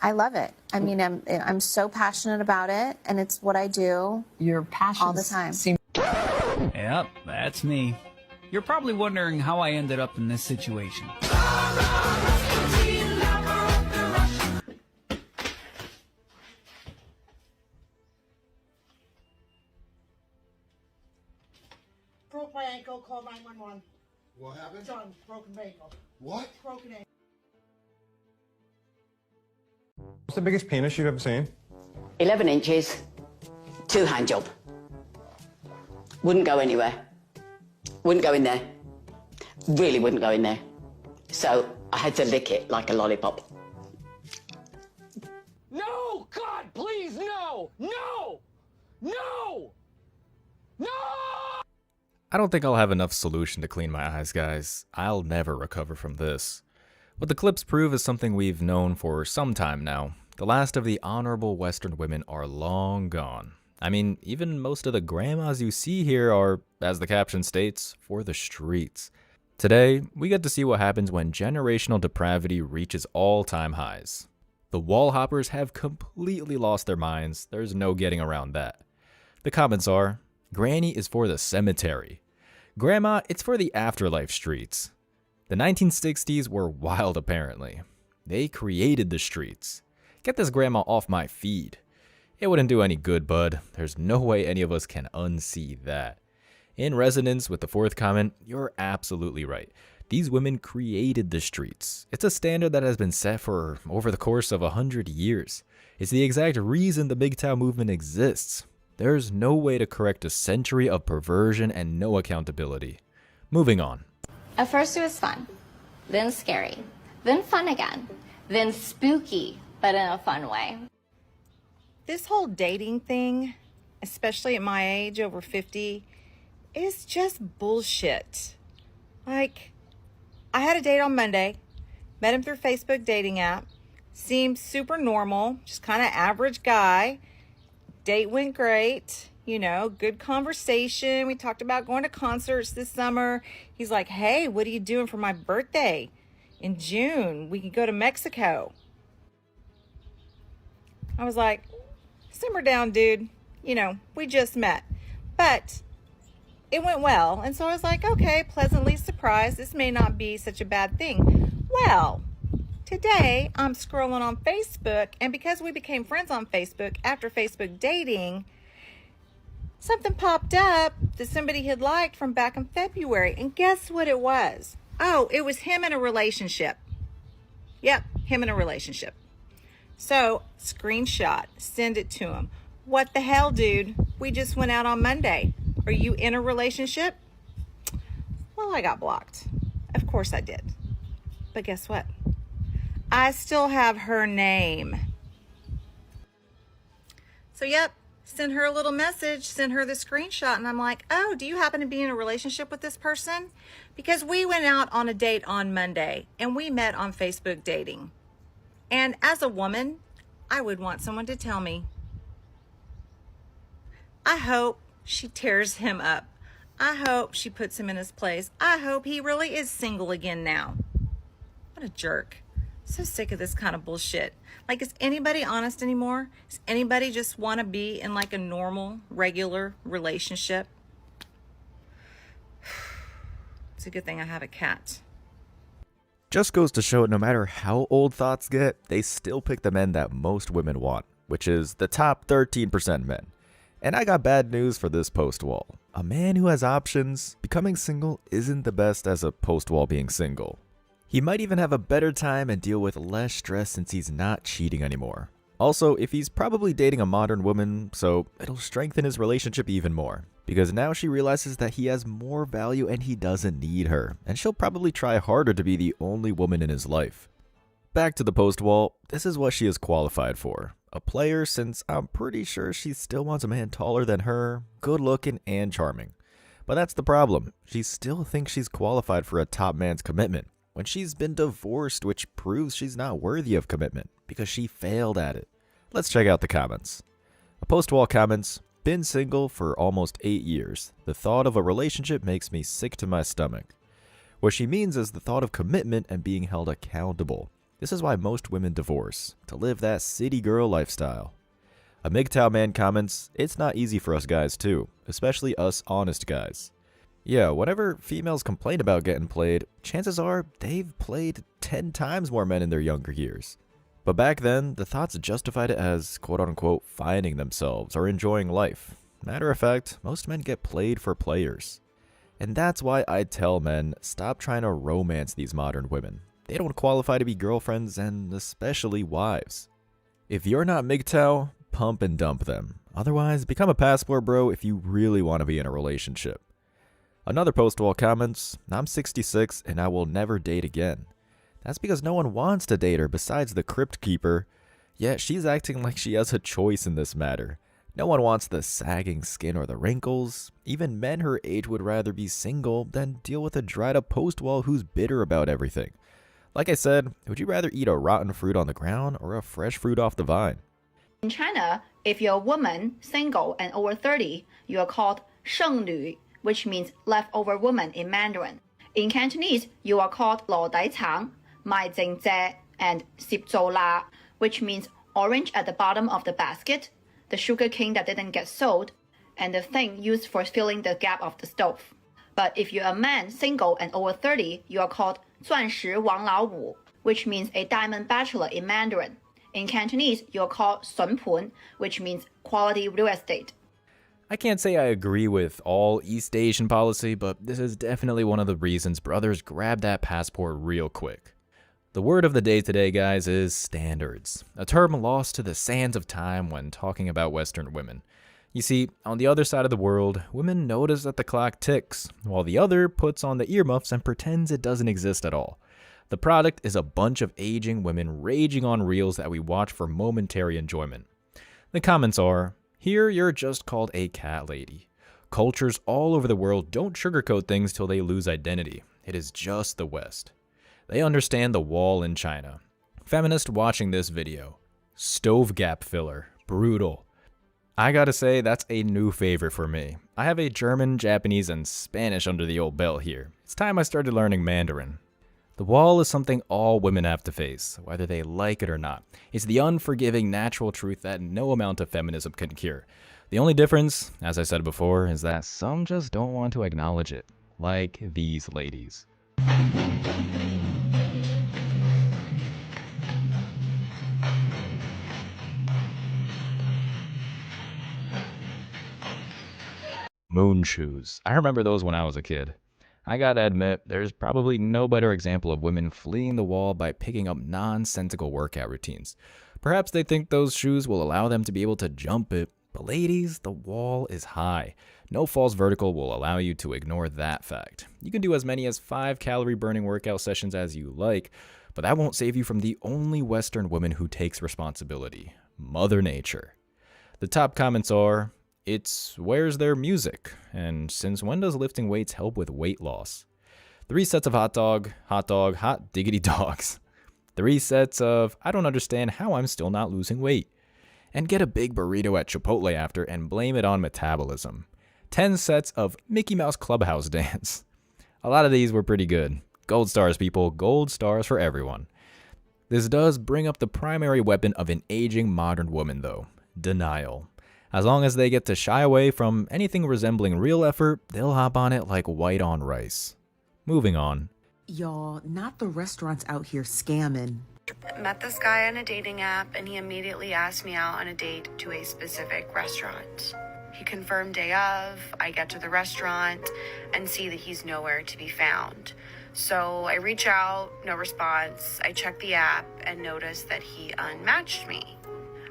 I love it. I mean, I'm so passionate about it, and it's what I do. Your passion all the time. Yep, that's me. You're probably wondering how I ended up in this situation. Broke my ankle, call 911. What happened? Done, broken ankle. What? Broken ankle. What's the biggest penis you've ever seen? 11 inches, two-hand job. Wouldn't go anywhere. Wouldn't go in there. Really wouldn't go in there. So I had to lick it like a lollipop. No! God, please, no! No! No! No! I don't think I'll have enough solution to clean my eyes, guys. I'll never recover from this. What the clips prove is something we've known for some time now. The last of the honorable Western women are long gone. I mean, even most of the grandmas you see here are, as the caption states, for the streets. Today, we get to see what happens when generational depravity reaches all-time highs. The wall hoppers have completely lost their minds. There's no getting around that. The comments are, Granny is for the cemetery. Grandma, it's for the afterlife streets. The 1960s were wild apparently. They created the streets. Get this grandma off my feed. It wouldn't do any good, bud. There's no way any of us can unsee that. In resonance with the fourth comment, you're absolutely right. These women created the streets. It's a standard that has been set for over the course of 100 years. It's the exact reason the MGTOW movement exists. There's no way to correct a century of perversion and no accountability. Moving on. At first it was fun, then scary, then fun again, then spooky, but in a fun way. This whole dating thing, especially at my age, over 50, is just bullshit. Like, I had a date on Monday, met him through Facebook dating app, seemed super normal, just kind of average guy. Date went great, you know, good conversation. We talked about going to concerts this summer. He's like, hey, what are you doing for my birthday? In June, we can go to Mexico. I was like, simmer down, dude. You know, we just met. But it went well. And so I was like, okay, pleasantly surprised. This may not be such a bad thing. Well, today I'm scrolling on Facebook, and because we became friends on Facebook after Facebook dating, something popped up that somebody had liked from back in February. And guess what it was? Oh, it was him in a relationship. Yep, him in a relationship. So, screenshot, send it to him. What the hell, dude? We just went out on Monday. Are you in a relationship? Well, I got blocked. Of course I did. But guess what? I still have her name. So, yep, send her a little message, send her the screenshot, and I'm like, oh, do you happen to be in a relationship with this person? Because we went out on a date on Monday, and we met on Facebook dating. And as a woman, I would want someone to tell me. I hope she tears him up. I hope she puts him in his place. I hope he really is single again now. What a jerk. So sick of this kind of bullshit. Like, is anybody honest anymore? Does anybody just want to be in like a normal, regular relationship? It's a good thing I have a cat. Just goes to show no matter how old thoughts get, they still pick the men that most women want, which is the top 13% men. And I got bad news for this post-wall. A man who has options, becoming single isn't the best as a post-wall being single. He might even have a better time and deal with less stress since he's not cheating anymore. Also, if he's probably dating a modern woman, so it'll strengthen his relationship even more. Because now she realizes that he has more value and he doesn't need her, and she'll probably try harder to be the only woman in his life. Back to the post-wall, this is what she is qualified for. A player, since I'm pretty sure she still wants a man taller than her, good looking and charming. But that's the problem, she still thinks she's qualified for a top man's commitment, when she's been divorced, which proves she's not worthy of commitment, because she failed at it. Let's check out the comments. A post-wall comments, been single for almost 8 years. The thought of a relationship makes me sick to my stomach. What she means is the thought of commitment and being held accountable. This is why most women divorce, to live that city girl lifestyle. A MGTOW man comments, it's not easy for us guys too, especially us honest guys. Yeah, whenever females complain about getting played, chances are they've played 10 times more men in their younger years. But back then, the thoughts justified it as quote-unquote finding themselves or enjoying life. Matter of fact, most men get played for players. And that's why I tell men, stop trying to romance these modern women. They don't qualify to be girlfriends and especially wives. If you're not MGTOW, pump and dump them. Otherwise, become a passport bro if you really want to be in a relationship. Another post wall comments, I'm 66 and I will never date again. That's because no one wants to date her besides the crypt keeper, yet she's acting like she has a choice in this matter. No one wants the sagging skin or the wrinkles. Even men her age would rather be single than deal with a dried up post wall who's bitter about everything. Like I said, would you rather eat a rotten fruit on the ground or a fresh fruit off the vine? In China, if you're a woman, single, and over 30, you are called 剩女, which means leftover woman in Mandarin. In Cantonese, you are called 老底橙, 賣剩蔗, and 攝做辣, which means orange at the bottom of the basket, the sugar cane that didn't get sold, and the thing used for filling the gap of the stove. But if you're a man, single, and over 30, you are called 钻石王老五, which means a diamond bachelor in Mandarin. In Cantonese, you're called 笋盤, which means quality real estate. I can't say I agree with all East Asian policy, but this is definitely one of the reasons brothers grab that passport real quick. The word of the day today, guys, is standards, a term lost to the sands of time when talking about Western women. You see, on the other side of the world, women notice that the clock ticks, while the other puts on the earmuffs and pretends it doesn't exist at all. The product is a bunch of aging women raging on reels that we watch for momentary enjoyment. The comments are, here you're just called a cat lady. Cultures all over the world don't sugarcoat things till they lose identity. It is just the West. They understand the wall in China. Feminist watching this video. Stove gap filler. Brutal. I gotta say, that's a new favorite for me. I have a German, Japanese, and Spanish under the old belt here. It's time I started learning Mandarin. The wall is something all women have to face, whether they like it or not. It's the unforgiving natural truth that no amount of feminism can cure. The only difference, as I said before, is that some just don't want to acknowledge it. Like these ladies. Moon shoes. I remember those when I was a kid. I gotta admit, there's probably no better example of women fleeing the wall by picking up nonsensical workout routines. Perhaps they think those shoes will allow them to be able to jump it, but ladies, the wall is high. No false vertical will allow you to ignore that fact. You can do as many as 5 calorie burning workout sessions as you like, but that won't save you from the only Western woman who takes responsibility, Mother Nature. The top comments are, it's where's their music? And since when does lifting weights help with weight loss? 3 sets of hot diggity dogs. 3 sets of I don't understand how I'm still not losing weight. And get a big burrito at Chipotle after and blame it on metabolism. 10 sets of Mickey Mouse Clubhouse dance. A lot of these were pretty good. Gold stars, people. Gold stars for everyone. This does bring up the primary weapon of an aging modern woman, though. Denial. As long as they get to shy away from anything resembling real effort, they'll hop on it like white on rice. Moving on. Y'all, not the restaurants out here scamming. Met this guy on a dating app and he immediately asked me out on a date to a specific restaurant. He confirmed day of, I get to the restaurant and see that he's nowhere to be found. So I reach out, no response. I check the app and notice that he unmatched me.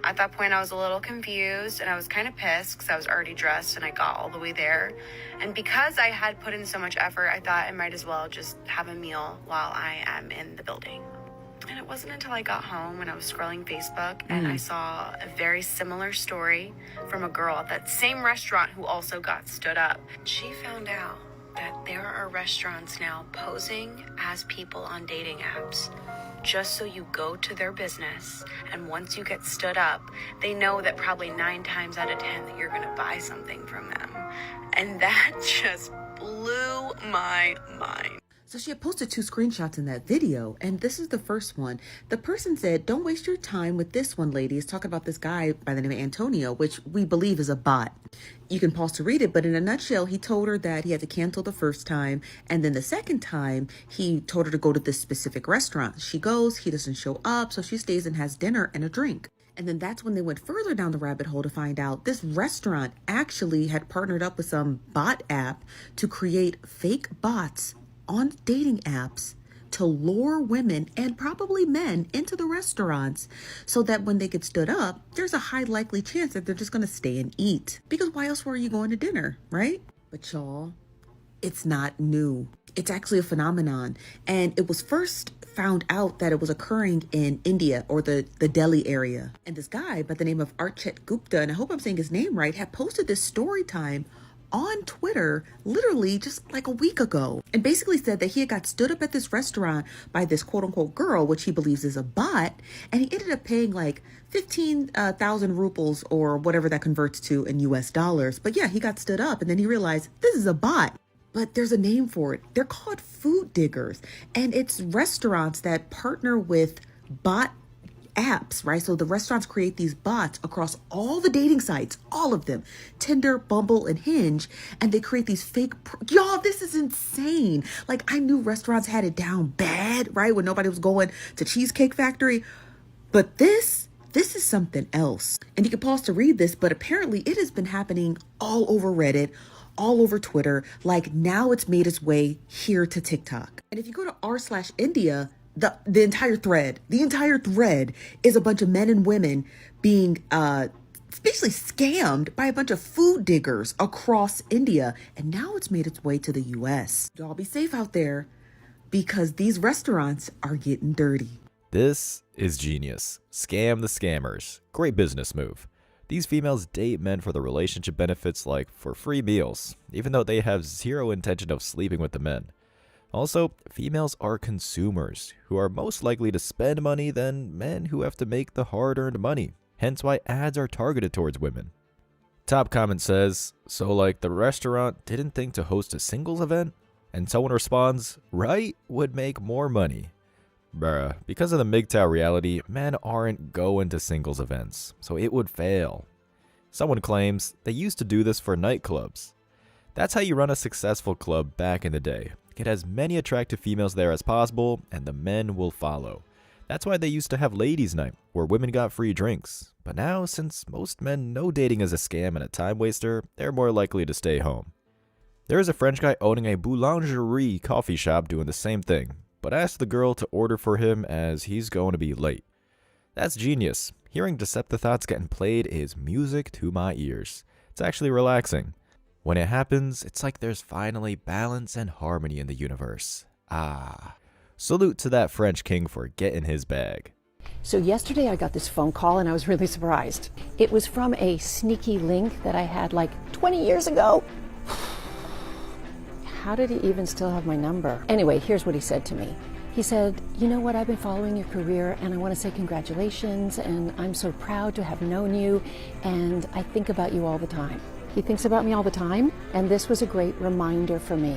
At that point, I was a little confused and I was kind of pissed because I was already dressed and I got all the way there. And because I had put in so much effort, I thought I might as well just have a meal while I am in the building. And it wasn't until I got home when I was scrolling Facebook and I saw a very similar story from a girl at that same restaurant who also got stood up. She found out that there are restaurants now posing as people on dating apps just so you go to their business, and once you get stood up, they know that probably 9 times out of 10 that you're gonna buy something from them. And that just blew my mind. So she had posted 2 screenshots in that video, and this is the first one. The person said, "Don't waste your time with this one, ladies." Talking about this guy by the name of Antonio, which we believe is a bot. You can pause to read it, but in a nutshell, he told her that he had to cancel the first time, and then the second time, he told her to go to this specific restaurant. She goes, he doesn't show up, so she stays and has dinner and a drink. And then that's when they went further down the rabbit hole to find out this restaurant actually had partnered up with some bot app to create fake bots on dating apps to lure women and probably men into the restaurants so that when they get stood up, there's a high likely chance that they're just going to stay and eat. Because why else were you going to dinner, right? But y'all, it's not new. It's actually a phenomenon. And it was first found out that it was occurring in India or the Delhi area. And this guy by the name of Archet Gupta, and I hope I'm saying his name right, had posted this story time on Twitter literally just like a week ago, and basically said that he had got stood up at this restaurant by this quote unquote girl, which he believes is a bot, and he ended up paying like 15,000 rupees or whatever that converts to in US dollars. But yeah, he got stood up and then he realized this is a bot. But there's a name for it. They're called food diggers, and it's restaurants that partner with bot apps, right? So the restaurants create these bots across all the dating sites, all of them, Tinder, Bumble, and Hinge, and they create these fake, y'all, this is insane. Like, I knew restaurants had it down bad, right? When nobody was going to Cheesecake Factory, but this is something else. And you can pause to read this, but apparently it has been happening all over Reddit, all over Twitter. Like, now it's made its way here to TikTok. And if you go to r/India, the entire thread is a bunch of men and women being basically scammed by a bunch of food diggers across India. And now it's made its way to the US. Y'all be safe out there because these restaurants are getting dirty. This is genius. Scam the scammers. Great business move. These females date men for the relationship benefits, like for free meals, even though they have zero intention of sleeping with the men. Also, females are consumers, who are most likely to spend money than men who have to make the hard-earned money, hence why ads are targeted towards women. Top comment says, "So like the restaurant didn't think to host a singles event?" And someone responds, "Right would make more money." Bruh, because of the MGTOW reality, men aren't going to singles events, so it would fail. Someone claims they used to do this for nightclubs. That's how you run a successful club back in the day. Get as many attractive females there as possible, and the men will follow. That's why they used to have ladies' night, where women got free drinks. But now, since most men know dating is a scam and a time waster, they're more likely to stay home. There is a French guy owning a boulangerie coffee shop doing the same thing, but asked the girl to order for him as he's going to be late. That's genius. Hearing deceptive thoughts getting played is music to my ears. It's actually relaxing. When it happens, it's like there's finally balance and harmony in the universe. Ah. Salute to that French king for getting his bag. So yesterday I got this phone call and I was really surprised. It was from a sneaky link that I had like 20 years ago. How did he even still have my number? Anyway, here's what he said to me. He said, "You know what, I've been following your career and I want to say congratulations and I'm so proud to have known you and I think about you all the time." He thinks about me all the time, and this was a great reminder for me.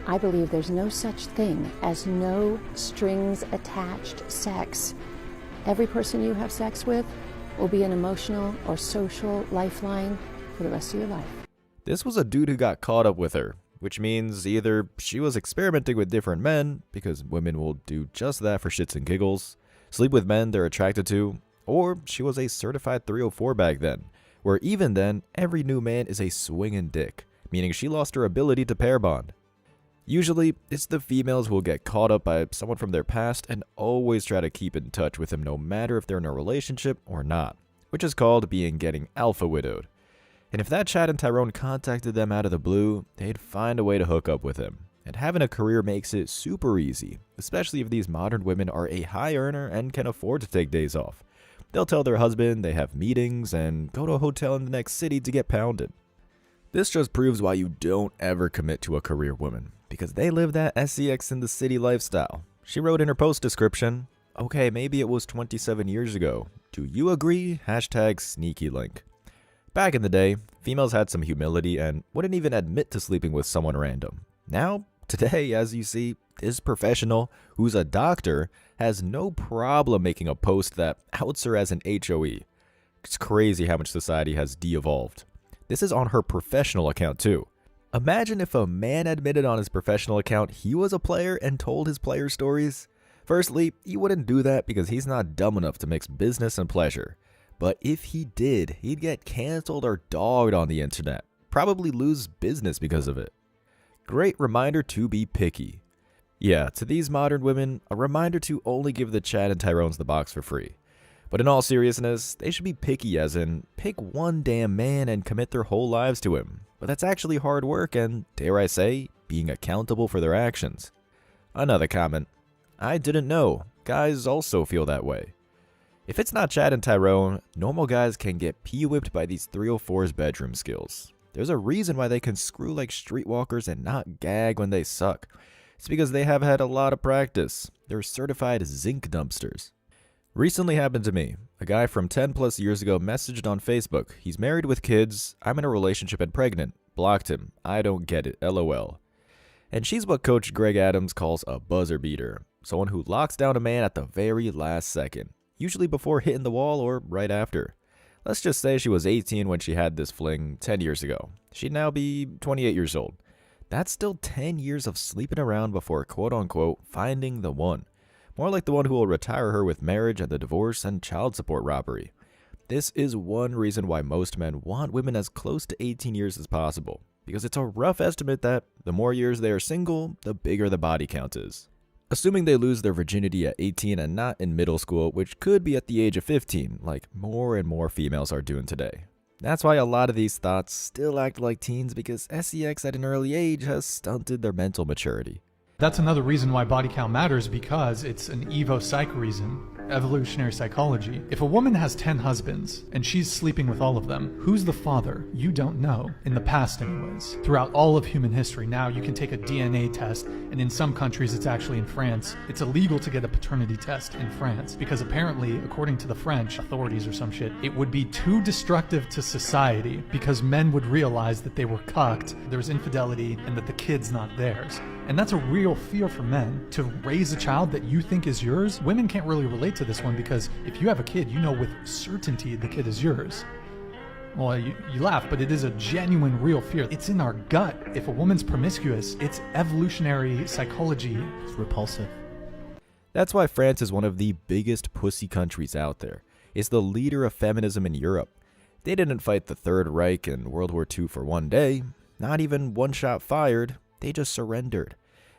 I believe there's no such thing as no strings attached sex. Every person you have sex with will be an emotional or social lifeline for the rest of your life. This was a dude who got caught up with her, which means either she was experimenting with different men, because women will do just that for shits and giggles, sleep with men they're attracted to, or she was a certified 304 back then, where even then, every new man is a swinging dick, meaning she lost her ability to pair bond. Usually, it's the females who will get caught up by someone from their past and always try to keep in touch with him no matter if they're in a relationship or not, which is called getting alpha widowed. And if that Chad and Tyrone contacted them out of the blue, they'd find a way to hook up with him. And having a career makes it super easy, especially if these modern women are a high earner and can afford to take days off. They'll tell their husband they have meetings and go to a hotel in the next city to get pounded. This just proves why you don't ever commit to a career woman, because they live that SCX in the city lifestyle. She wrote in her post description, "Okay, maybe it was 27 years ago. Do you agree? #sneakylink. Back in the day, females had some humility and wouldn't even admit to sleeping with someone random. Now, Today, as you see, this professional, who's a doctor, has no problem making a post that outs her as an HOE. It's crazy how much society has de-evolved. This is on her professional account too. Imagine if a man admitted on his professional account he was a player and told his player stories. Firstly, he wouldn't do that because he's not dumb enough to mix business and pleasure. But if he did, he'd get canceled or dogged on the internet. Probably lose business because of it. Great reminder to be picky. Yeah, to these modern women, a reminder to only give the Chad and Tyrones the box for free. But in all seriousness, they should be picky as in, pick one damn man and commit their whole lives to him. But that's actually hard work and, dare I say, being accountable for their actions. Another comment. I didn't know. Guys also feel that way. If it's not Chad and Tyrone, normal guys can get pee-whipped by these 304's bedroom skills. There's a reason why they can screw like streetwalkers and not gag when they suck. It's because they have had a lot of practice. They're certified zinc dumpsters. Recently happened to me. A guy from 10 plus years ago messaged on Facebook. He's married with kids. I'm in a relationship and pregnant. Blocked him. I don't get it. LOL. And she's what Coach Greg Adams calls a buzzer beater. Someone who locks down a man at the very last second. Usually before hitting the wall or right after. Let's just say she was 18 when she had this fling 10 years ago. She'd now be 28 years old. That's still 10 years of sleeping around before quote-unquote finding the one. More like the one who will retire her with marriage and the divorce and child support robbery. This is one reason why most men want women as close to 18 years as possible. Because it's a rough estimate that the more years they are single, the bigger the body count is. Assuming they lose their virginity at 18 and not in middle school, which could be at the age of 15, like more and more females are doing today. That's why a lot of these thoughts still act like teens because sex at an early age has stunted their mental maturity. That's another reason why body count matters, because it's an evo-psych reason, evolutionary psychology. If a woman has 10 husbands and she's sleeping with all of them, who's the father? You don't know. In the past anyways. Throughout all of human history. Now you can take a DNA test, and in some countries, it's actually in France, it's illegal to get a paternity test in France because apparently, according to the French authorities or some shit, it would be too destructive to society because men would realize that they were cucked, there was infidelity, and that the kid's not theirs. And that's a real fear for men, to raise a child that you think is yours. Women can't really relate to this one because if you have a kid, you know with certainty the kid is yours. Well, you laugh, but it is a genuine, real fear. It's in our gut. If a woman's promiscuous, it's evolutionary psychology. It's repulsive. That's why France is one of the biggest pussy countries out there. It's the leader of feminism in Europe. They didn't fight the Third Reich and World War II for one day. Not even one shot fired. They just surrendered.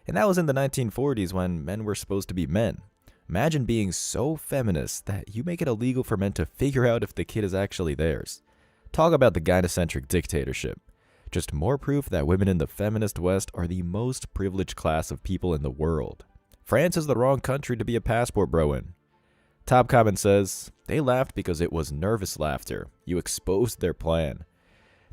And that was in the 1940s when men were supposed to be men. Imagine being so feminist that you make it illegal for men to figure out if the kid is actually theirs. Talk about the gynocentric dictatorship. Just more proof that women in the feminist West are the most privileged class of people in the world. France is the wrong country to be a passport bro in. Top comment says, they laughed because it was nervous laughter. You exposed their plan.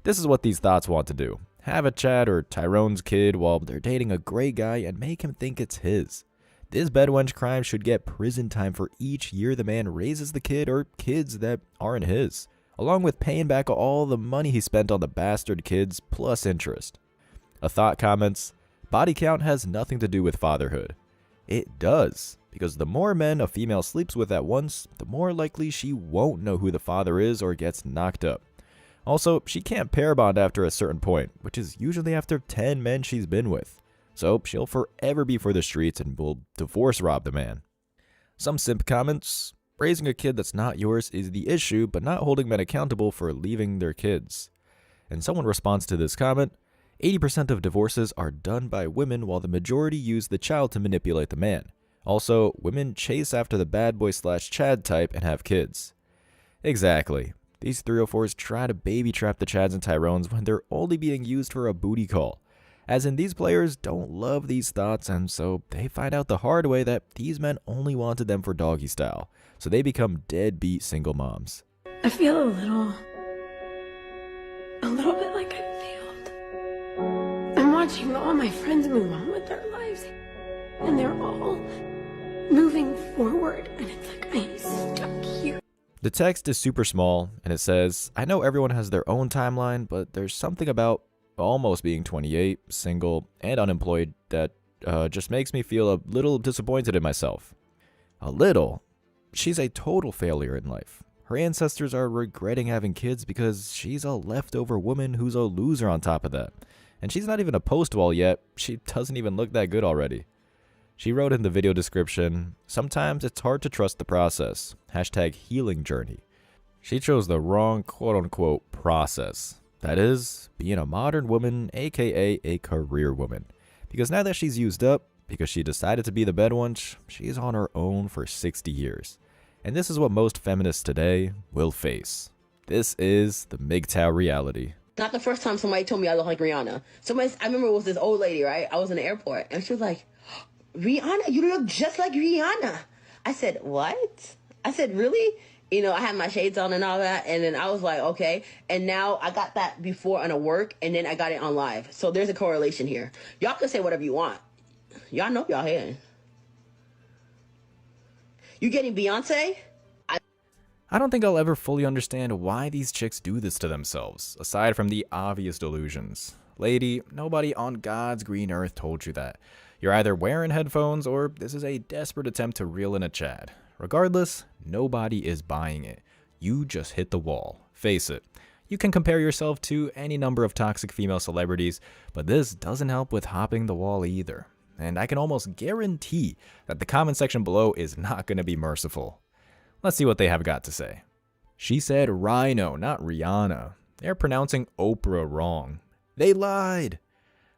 This is what these thoughts want to do. Have a Chad or Tyrone's kid while they're dating a great guy and make him think it's his. This bedwench crime should get prison time for each year the man raises the kid or kids that aren't his, along with paying back all the money he spent on the bastard kids plus interest. A thought comments, body count has nothing to do with fatherhood. It does, because the more men a female sleeps with at once, the more likely she won't know who the father is or gets knocked up. Also, she can't pair bond after a certain point, which is usually after 10 men she's been with. So she'll forever be for the streets and will divorce rob the man. Some simp comments, raising a kid that's not yours is the issue, but not holding men accountable for leaving their kids. And someone responds to this comment, 80% of divorces are done by women while the majority use the child to manipulate the man. Also, women chase after the bad boy / Chad type and have kids. Exactly. These 304s try to baby trap the Chads and Tyrones when they're only being used for a booty call. As in, these players don't love these thoughts, and so they find out the hard way that these men only wanted them for doggy style. So they become deadbeat single moms. I feel a little bit like I failed. I'm watching all my friends move on with their lives, and they're all moving forward, and it's like I am stuck here. The text is super small, and it says, I know everyone has their own timeline, but there's something about almost being 28, single, and unemployed that just makes me feel a little disappointed in myself. A little? She's a total failure in life. Her ancestors are regretting having kids because she's a leftover woman who's a loser on top of that. And she's not even a post-wall yet. She doesn't even look that good already. She wrote in the video description, "Sometimes it's hard to trust the process. #healing_journey." She chose the wrong quote-unquote process. That is, being a modern woman, aka a career woman. Because now that she's used up, because she decided to be the bed wench, she's on her own for 60 years. And this is what most feminists today will face. This is the MGTOW reality. Not the first time somebody told me I look like Rihanna. I remember it was this old lady, right? I was in the airport, and she was like, "Rihanna, you look just like Rihanna." I said, "What?" I said, "Really?" You know, I had my shades on and all that, and then I was like, okay. And now I got that before on a work, and then I got it on live. So there's a correlation here. Y'all can say whatever you want. Y'all know y'all here. You getting Beyonce? I don't think I'll ever fully understand why these chicks do this to themselves, aside from the obvious delusions. Lady, nobody on God's green earth told you that. You're either wearing headphones or this is a desperate attempt to reel in a Chad. Regardless, nobody is buying it. You just hit the wall. Face it. You can compare yourself to any number of toxic female celebrities, but this doesn't help with hopping the wall either. And I can almost guarantee that the comment section below is not going to be merciful. Let's see what they have got to say. She said Rhino, not Rihanna. They're pronouncing Oprah wrong. They lied.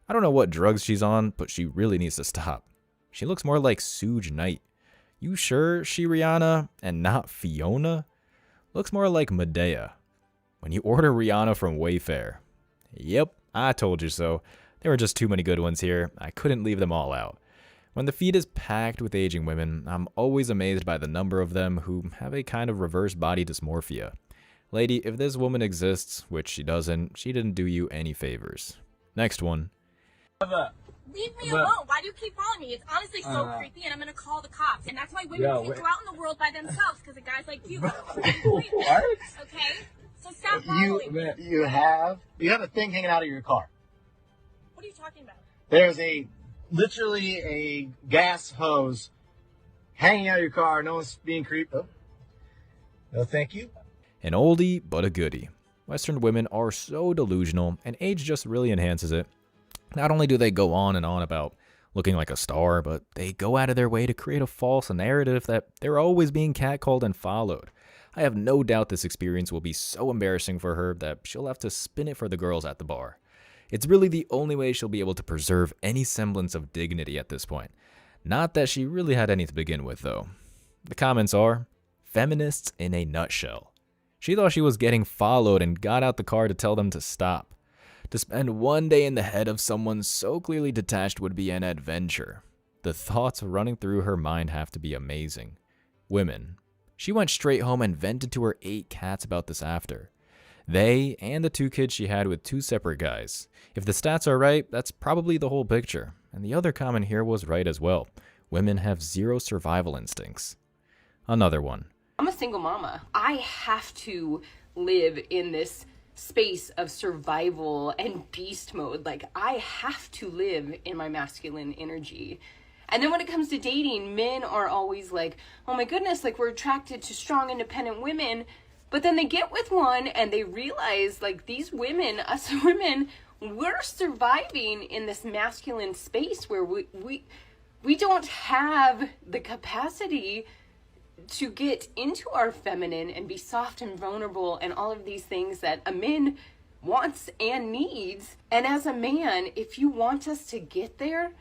I don't know what drugs she's on, but she really needs to stop. She looks more like Suge Knight. You sure she Rihanna and not Fiona? Looks more like Medea. When you order Rihanna from Wayfair. Yep, I told you so. There were just too many good ones here. I couldn't leave them all out. When the feed is packed with aging women, I'm always amazed by the number of them who have a kind of reverse body dysmorphia. Lady, if this woman exists, which she doesn't, she didn't do you any favors. Next one. Leave me alone. Why do you keep following me? It's honestly so creepy, and I'm gonna call the cops. And that's why women can't go out in the world by themselves, because of guys like you. What? Okay? So stop following me. You have a thing hanging out of your car. What are you talking about? There's literally a gas hose hanging out of your car. No one's being creeped. Oh. No, thank you. An oldie, but a goodie. Western women are so delusional, and age just really enhances it. Not only do they go on and on about looking like a star, but they go out of their way to create a false narrative that they're always being catcalled and followed. I have no doubt this experience will be so embarrassing for her that she'll have to spin it for the girls at the bar. It's really the only way she'll be able to preserve any semblance of dignity at this point. Not that she really had any to begin with, though. The comments are, feminists in a nutshell. She thought she was getting followed and got out the car to tell them to stop. To spend one day in the head of someone so clearly detached would be an adventure. The thoughts running through her mind have to be amazing. Women. She went straight home and vented to her 8 cats about this after. They and the 2 kids she had with 2 separate guys. If the stats are right, that's probably the whole picture. And the other comment here was right as well. Women have 0 survival instincts. Another one. I'm a single mama. I have to live in this space of survival and beast mode. Like, I have to live in my masculine energy. And then when it comes to dating, men are always like, oh my goodness, like, we're attracted to strong, independent women. But then they get with one and they realize, like, these women, us women, we're surviving in this masculine space where we don't have the capacity to get into our feminine and be soft and vulnerable and all of these things that a man wants and needs. And as a man, if you want us to get there,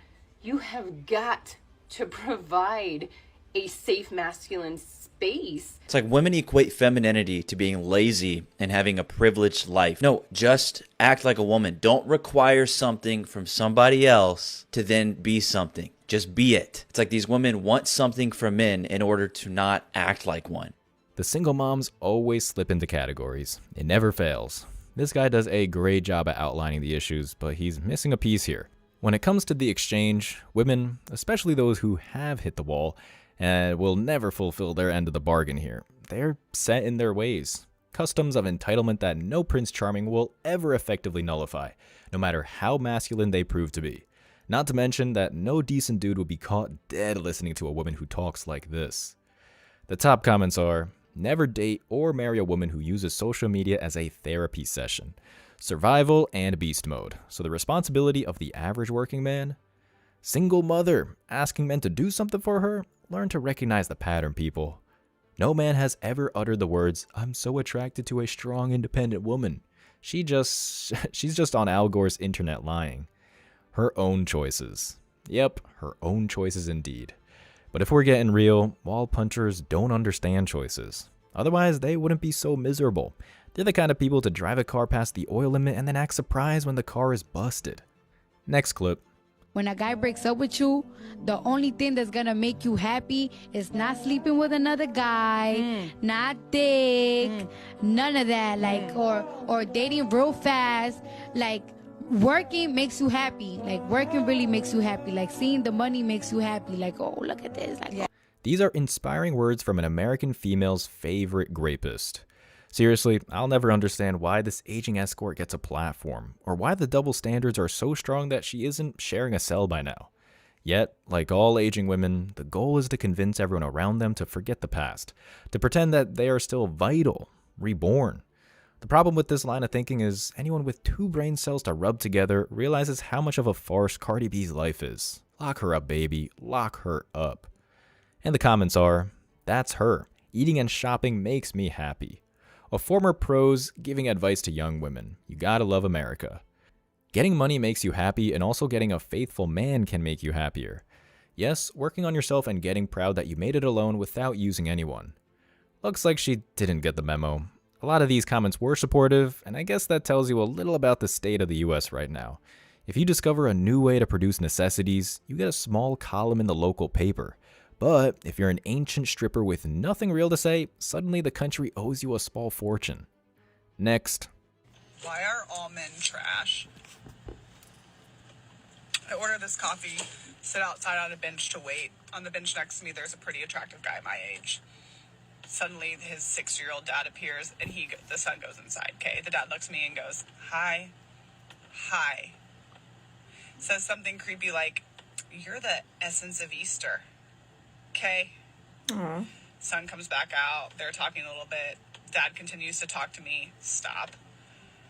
you have got to provide a safe masculine space. It's like women equate femininity to being lazy and having a privileged life. No, just act like a woman. Don't require something from somebody else to then be something. Just be it. It's like these women want something from men in order to not act like one. The single moms always slip into categories. It never fails. This guy does a great job at outlining the issues, but he's missing a piece here. When it comes to the exchange, women, especially those who have hit the wall, will never fulfill their end of the bargain here. They're set in their ways. customs of entitlement that no Prince Charming will ever effectively nullify, no matter how masculine they prove to be. Not to mention that no decent dude would be caught dead listening to a woman who talks like this. The top comments are, never date or marry a woman who uses social media as a therapy session. Survival and beast mode. So the responsibility of the average working man? Single mother, asking men to do something for her? Learn to recognize the pattern, people. No man has ever uttered the words, I'm so attracted to a strong, independent woman. She's just on Al Gore's internet lying. Her own choices. Yep, her own choices indeed. But if we're getting real, wall punchers don't understand choices. Otherwise, they wouldn't be so miserable. They're the kind of people to drive a car past the oil limit and then act surprised when the car is busted. Next clip. When a guy breaks up with you, the only thing that's gonna make you happy is not sleeping with another guy, not dick, none of that. Like, or dating real fast. Like, working makes you happy. Like, working really makes you happy. Like, seeing the money makes you happy. Like, oh, look at this. Like, These are inspiring words from an American female's favorite grapist. Seriously, I'll never understand why this aging escort gets a platform, or why the double standards are so strong that she isn't sharing a cell by now. Yet, like all aging women, the goal is to convince everyone around them to forget the past, to pretend that they are still vital, reborn. The problem with this line of thinking is anyone with 2 brain cells to rub together realizes how much of a farce Cardi B's life is. Lock her up, baby. Lock her up. And the comments are, that's her. Eating and shopping makes me happy. A former pros giving advice to young women. You gotta love America. Getting money makes you happy, and also getting a faithful man can make you happier. Yes, working on yourself and getting proud that you made it alone without using anyone. Looks like she didn't get the memo. A lot of these comments were supportive, and I guess that tells you a little about the state of the US right now. If you discover a new way to produce necessities, you get a small column in the local paper. But if you're an ancient stripper with nothing real to say, suddenly the country owes you a small fortune. Next. Why are all men trash? I order this coffee, sit outside on a bench to wait. On the bench next to me, there's a pretty attractive guy my age. Suddenly, his 6-year-old dad appears, and the son goes inside, okay? The dad looks at me and goes, hi. Says something creepy like, you're the essence of Easter. Okay. Son comes back out. They're talking a little bit. Dad continues to talk to me. Stop.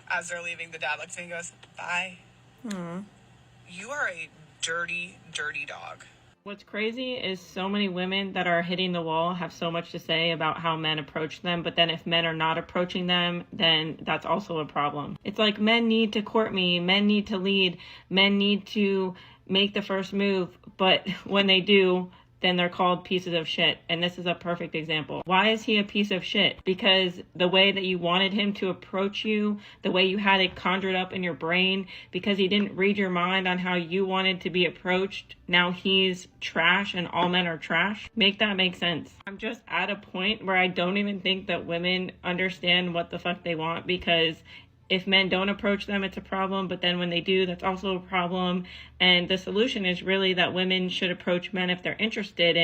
As they're leaving, the dad looks at me and goes, bye. You are a dirty, dirty dog. What's crazy is so many women that are hitting the wall have so much to say about how men approach them, but then if men are not approaching them, then that's also a problem. It's like men need to court me, men need to lead, men need to make the first move, but when they do, then they're called pieces of shit. And this is a perfect example. Why is he a piece of shit? Because the way that you wanted him to approach you, the way you had it conjured up in your brain, because he didn't read your mind on how you wanted to be approached, now he's trash and all men are trash. Make that make sense. I'm just at a point where I don't even think that women understand what the fuck they want, because if men don't approach them, it's a problem. But then when they do, that's also a problem. And the solution is really that women should approach men if they're interested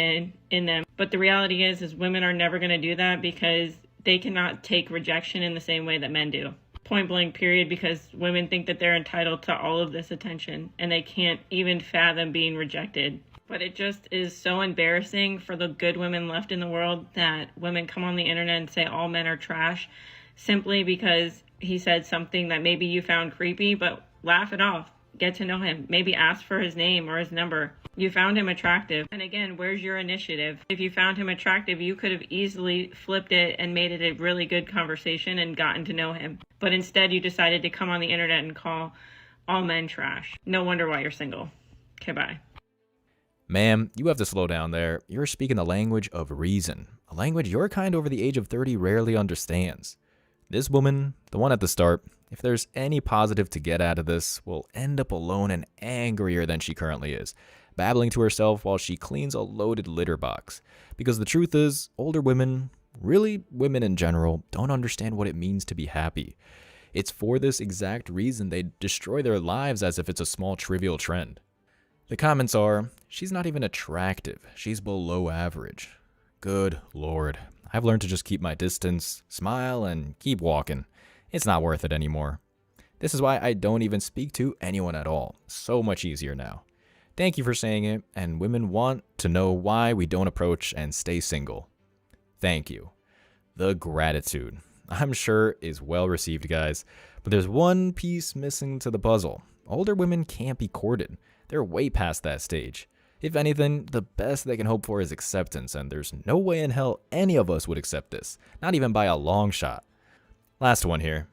in them. But the reality is women are never going to do that because they cannot take rejection in the same way that men do. Point blank, period, because women think that they're entitled to all of this attention and they can't even fathom being rejected. But it just is so embarrassing for the good women left in the world that women come on the internet and say all men are trash simply because he said something that maybe you found creepy, but laugh it off. Get to know him. Maybe ask for his name or his number. You found him attractive. And again, where's your initiative? If you found him attractive, you could have easily flipped it and made it a really good conversation and gotten to know him. But instead, you decided to come on the internet and call all men trash. No wonder why you're single. Okay, bye. Ma'am, you have to slow down there. You're speaking the language of reason. A language your kind over the age of 30 rarely understands. This woman, the one at the start, if there's any positive to get out of this, will end up alone and angrier than she currently is, babbling to herself while she cleans a loaded litter box. Because the truth is, older women, really women in general, don't understand what it means to be happy. It's for this exact reason they destroy their lives as if it's a small trivial trend. The comments are, she's not even attractive, she's below average. Good Lord. I've learned to just keep my distance, smile, and keep walking. It's not worth it anymore. This is why I don't even speak to anyone at all. So much easier now. Thank you for saying it, and women want to know why we don't approach and stay single. Thank you. The gratitude, I'm sure, is well received, guys, but there's one piece missing to the puzzle. Older women can't be courted. They're way past that stage. If anything, the best they can hope for is acceptance, and there's no way in hell any of us would accept this, not even by a long shot. Last one here.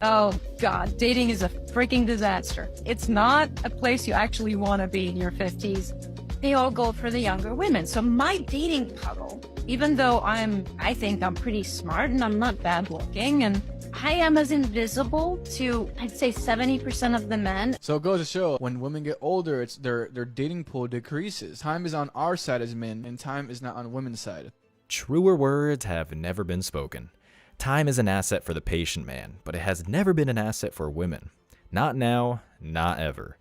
Oh God, dating is a freaking disaster. It's not a place you actually want to be in your 50s. They all go for the younger women. So my dating puddle, even though I think I'm pretty smart and I'm not bad looking, and I am as invisible to, I'd say, 70% of the men. So it goes to show, when women get older, it's their dating pool decreases. Time is on our side as men, and time is not on women's side. Truer words have never been spoken. Time is an asset for the patient man, but it has never been an asset for women. Not now, not ever.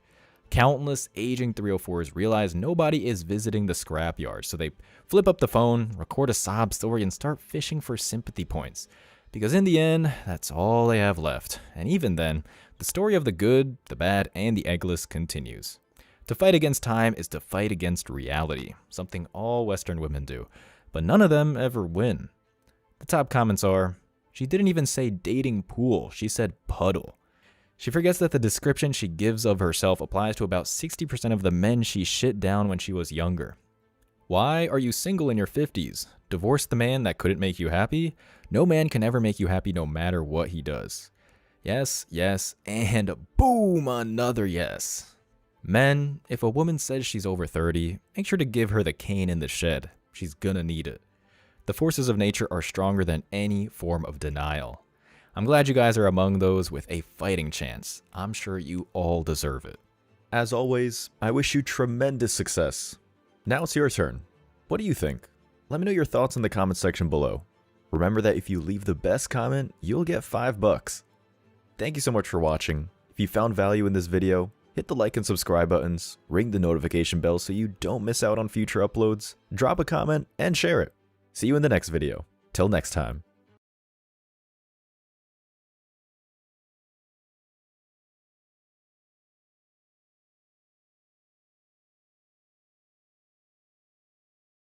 Countless aging 304s realize nobody is visiting the scrapyard, so they flip up the phone, record a sob story, and start fishing for sympathy points. Because in the end, that's all they have left. And even then, the story of the good, the bad, and the eggless continues. To fight against time is to fight against reality, something all Western women do, but none of them ever win. The top comments are, she didn't even say dating pool, she said puddle. She forgets that the description she gives of herself applies to about 60% of the men she shit down when she was younger. Why are you single in your 50s? Divorce the man that couldn't make you happy? No man can ever make you happy no matter what he does. Yes, yes, and boom, another yes. Men, if a woman says she's over 30, make sure to give her the cane in the shed. She's gonna need it. The forces of nature are stronger than any form of denial. I'm glad you guys are among those with a fighting chance. I'm sure you all deserve it. As always, I wish you tremendous success. Now it's your turn. What do you think? Let me know your thoughts in the comment section below. Remember that if you leave the best comment, you'll get $5. Thank you so much for watching. If you found value in this video, hit the like and subscribe buttons, ring the notification bell so you don't miss out on future uploads, drop a comment, and share it. See you in the next video. Till next time.